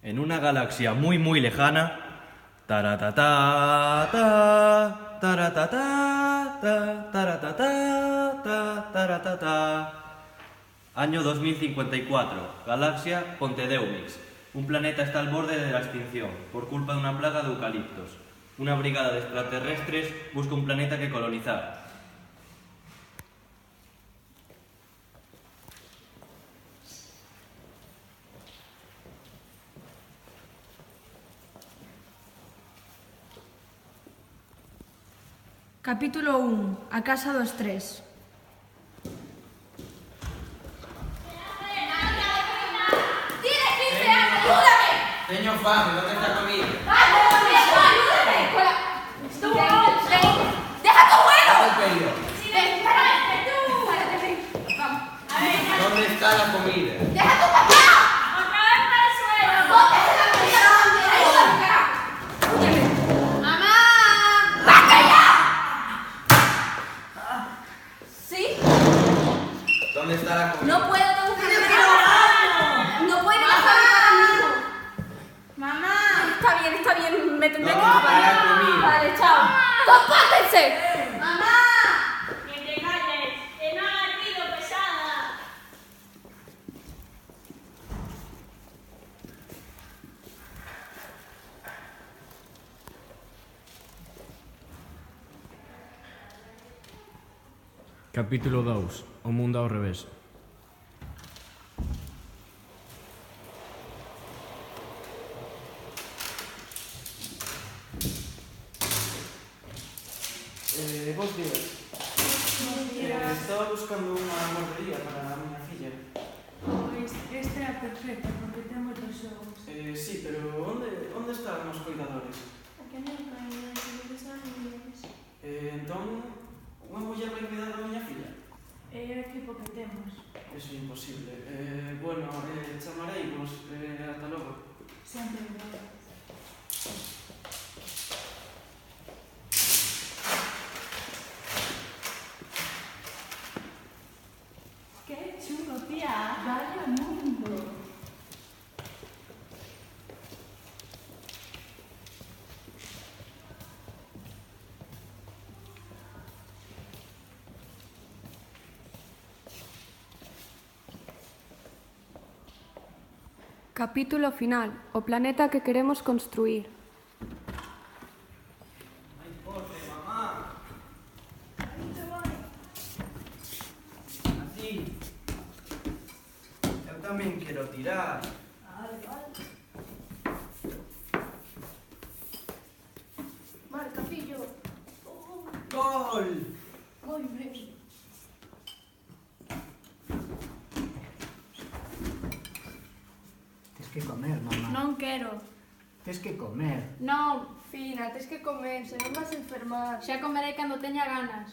En una galaxia muy muy lejana, taratatá, ta, taratatá, ta, taratatá, ta, taratatá. Año 2054, galaxia Pontedeumix. Un planeta está al borde de la extinción por culpa de una plaga de eucaliptos. Una brigada de extraterrestres busca un planeta que colonizar. Capítulo 1. A casa dos tres. Teño fame, onde está a comida? ¡Deja tu vuelo! ¿Qué pedido? ¿Dónde está la comida? ¡Deja tu papá! ¡Bótese la comida! ¡Mamá! ¡Basta ya! ¿Sí? ¿Dónde está la comida? No puedo, tengo que no puede bajar ahora mismo. ¡Mamá! Está bien, me tendré que ¿Dónde está la ocupar. comida? Vale, chao. ¡Compórtense! ¡Mamá! Que te calles, que no hagas ruido, pesada. Capítulo 2. O mundo ao revés. Bos días. Estaba buscando unha mordería para a miña filla. Pois esta é a perfecta, porque ten moitos xogos. Sí, pero onde están os cuidadores? Aquí non hai que son mulleres. Entón, unha muller vai cuidar da miña filla? É o equipo que temos. Eso é imposible. Bueno, chamareivos. Ata logo. Sempre igual. Que chulo, tía. Vaya mundo. Capítulo final. O planeta que queremos construir. Ai, porte, mamá. Así. Eu tamén quero tirar. Marca, fillo. Gol! Gol, baby. Tens que comer, mamá. Non quero. Tens que comer. Non, Fina, tes que comer, se non vas enfermar. Xa comerei cando teña ganas.